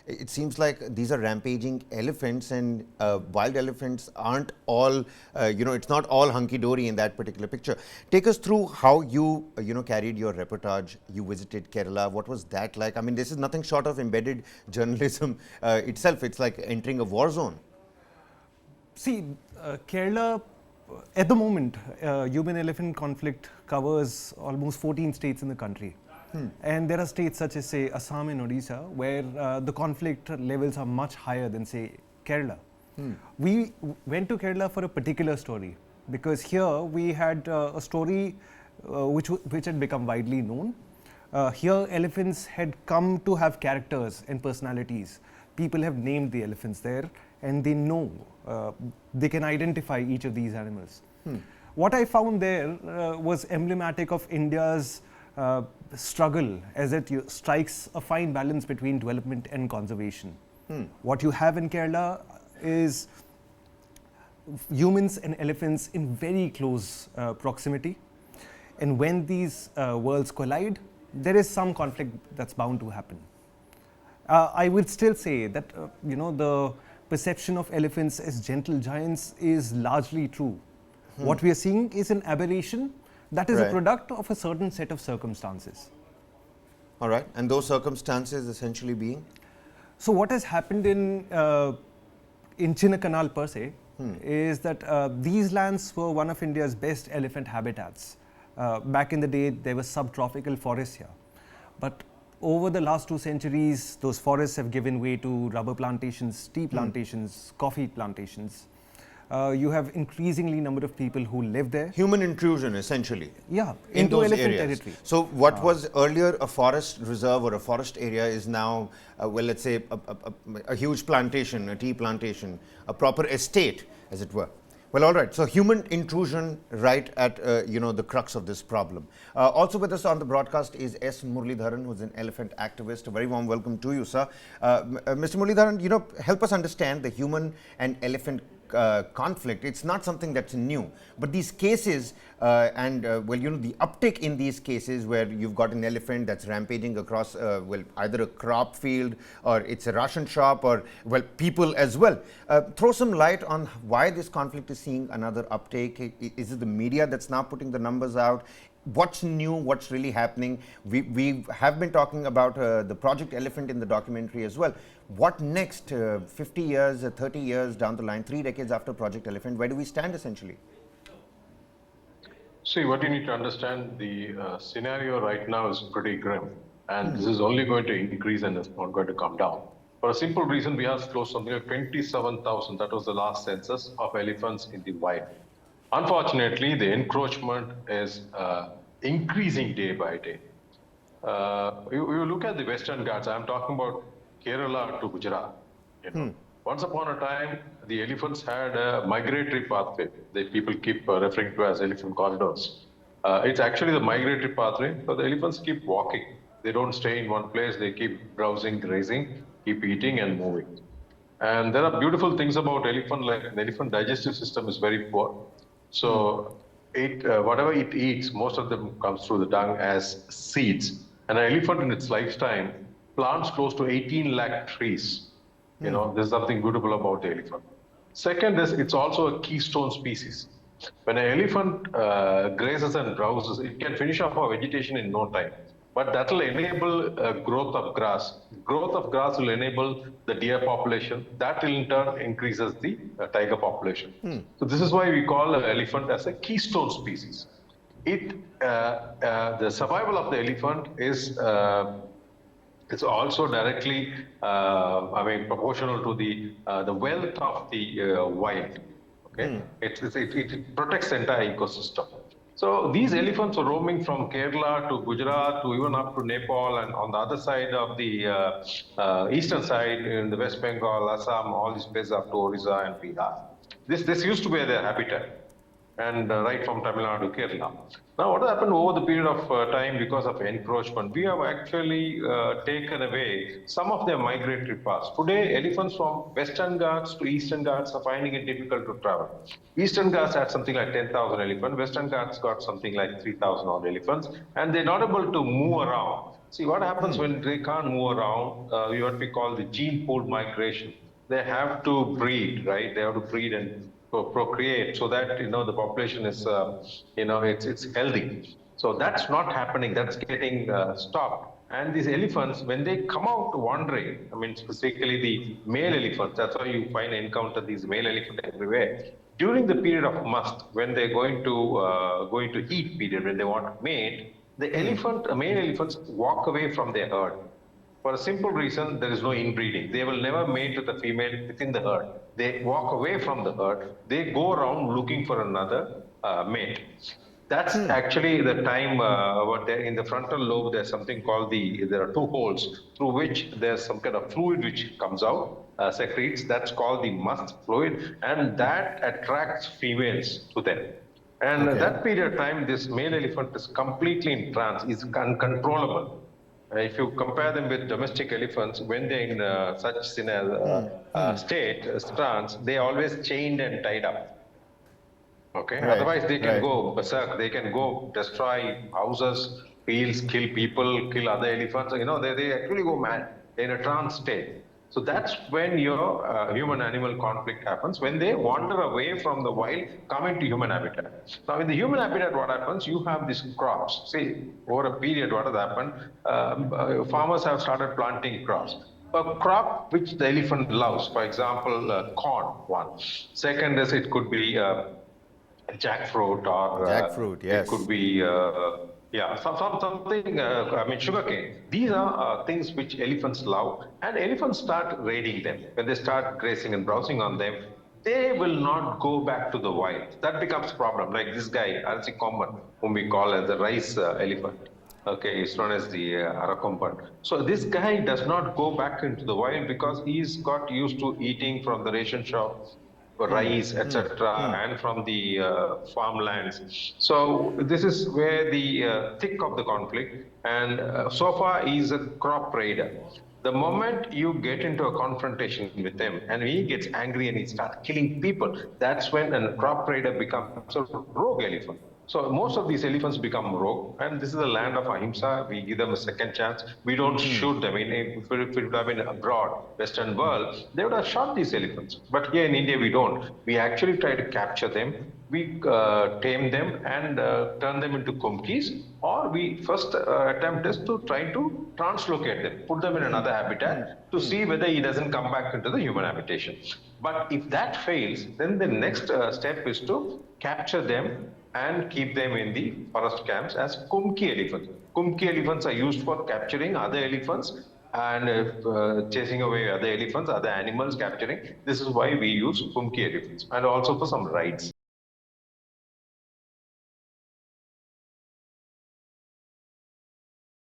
it seems like these are rampaging elephants, and wild elephants aren't all, it's not all hunky-dory in that particular picture. Take us through how you, carried your reportage. You visited Kerala. What was that like? I mean, this is nothing short of embedded journalism itself. It's like entering a war zone. See, Kerala, at the moment, human-elephant conflict covers almost 14 states in the country. And there are states such as, say, Assam and Odisha, where the conflict levels are much higher than, say, Kerala. We went to Kerala for a particular story, because here we had a story which had become widely known. Here, elephants had come to have characters and personalities. People have named the elephants there, and they know, they can identify each of these animals. What I found there was emblematic of India's struggle as it strikes a fine balance between development and conservation. What you have in Kerala is humans and elephants in very close proximity. And when these worlds collide, there is some conflict that's bound to happen. I would still say that, the perception of elephants as gentle giants is largely true. What we are seeing is an aberration that is a product of a certain set of circumstances. All right. And those circumstances essentially being? So what has happened in Chinnakanal per se is that these lands were one of India's best elephant habitats. Back in the day, there was subtropical forests here. But over the last 2 centuries, those forests have given way to rubber plantations, tea plantations, coffee plantations. You have increasingly number of people who live there. Human intrusion, essentially. Yeah, in into those elephant areas. territory. So what was earlier a forest reserve or a forest area is now, let's say, a huge plantation, a tea plantation, a proper estate, as it were. Well, all right. So human intrusion right at, the crux of this problem. Also with us on the broadcast is S. Murlidharan, who's an elephant activist. A very warm welcome to you, sir. Mr. Murlidharan, help us understand the human and elephant conflict. It's not something that's new, but these cases the uptick in these cases where you've got an elephant that's rampaging across either a crop field or it's a ration shop or people as well. Throw some light on why this conflict is seeing another uptake. Is it the media that's now putting the numbers out? What's new? What's really happening? We have been talking about the Project Elephant in the documentary as well. What next? 50 years, 30 years down the line, 3 decades after Project Elephant, where do we stand essentially? See, what you need to understand, the scenario right now is pretty grim, and this is only going to increase and it's not going to come down. For a simple reason, we have close to something like 27,000, that was the last census, of elephants in the wild. Unfortunately, the encroachment is increasing day by day. You look at the Western Ghats, I'm talking about Kerala to Gujarat. Once upon a time, the elephants had a migratory pathway that people keep referring to as elephant corridors. It's actually the migratory pathway, so the elephants keep walking. They don't stay in one place, they keep browsing, grazing, keep eating and moving. And there are beautiful things about elephant, like the elephant digestive system is very poor. So whatever it eats, most of them comes through the dung as seeds. And an elephant in its lifetime plants close to 18 lakh trees. There's something beautiful about the elephant. Second is, it's also a keystone species. When an elephant grazes and browses, it can finish off our vegetation in no time. But that will enable growth of grass. Growth of grass will enable the deer population. That in turn increases the tiger population. So this is why we call an elephant as a keystone species. The survival of the elephant is it's also directly, proportional to the wealth of the wild. Okay, it protects the entire ecosystem. So these elephants are roaming from Kerala to Gujarat to even up to Nepal, and on the other side of the eastern side in the West Bengal, Assam, all these places up to Orissa and Bihar. This used to be their habitat. and right from Tamil Nadu, Kerala. Now, what happened over the period of time because of encroachment? We have actually taken away some of their migratory paths. Today, elephants from Western Ghats to Eastern Ghats are finding it difficult to travel. Eastern Ghats had something like 10,000 elephants. Western Ghats got something like 3,000 odd elephants, and they're not able to move around. See, what happens when they can't move around? What we call the gene pool migration. They have to breed, right? They have to breed and procreate so that the population is it's healthy. So that's not happening. That's getting stopped. And these elephants, when they come out wandering, I mean specifically the male elephants, that's why you encounter these male elephants everywhere. During the period of must, when they're going to eat period, when they want to mate, the male elephants walk away from their herd. For a simple reason, there is no inbreeding. They will never mate with the female within the herd. They walk away from the herd. They go around looking for another mate. That's actually the time in the frontal lobe, there's something called there are two holes through which there's some kind of fluid which comes out, secretes. That's called the must fluid, and that attracts females to them. And that period of time, this male elephant is completely in trance, is uncontrollable. If you compare them with domestic elephants, when they're in such trance, they are always chained and tied up. Okay. Right. Otherwise, they can go berserk. They can go destroy houses, fields, kill people, kill other elephants. They actually go mad in a trance state. So that's when your human-animal conflict happens, when they wander away from the wild, come into human habitat. Now, in the human habitat, what happens? You have these crops. See, over a period, what has happened? Farmers have started planting crops. A crop which the elephant loves, for example, corn, one. Second is it could be jackfruit or jackfruit, yes. It could be something. Sugarcane. These are things which elephants love, and elephants start raiding them. When they start grazing and browsing on them, they will not go back to the wild. That becomes a problem. Like this guy, Arasikomban, whom we call as the rice elephant. Okay, it's known as the Arakomban. So this guy does not go back into the wild because he's got used to eating from the ration shop, rice, etc., and from the farmlands. So this is where the thick of the conflict, and so far he's a crop raider. The moment you get into a confrontation with him and he gets angry and he starts killing people, that's when a crop raider becomes a rogue elephant. So most of these elephants become rogue, and this is the land of ahimsa. We give them a second chance. We don't shoot them. If it would have been abroad, Western world, they would have shot these elephants. But here in India, we don't. We actually try to capture them. We tame them and turn them into kumkis, or we first attempt is to try to translocate them, put them in another habitat to see whether he doesn't come back into the human habitation. But if that fails, then the next step is to capture them and keep them in the forest camps as kumki elephants. Kumki elephants are used for capturing other elephants and chasing away other elephants, other animals capturing. This is why we use kumki elephants, and also for some rides.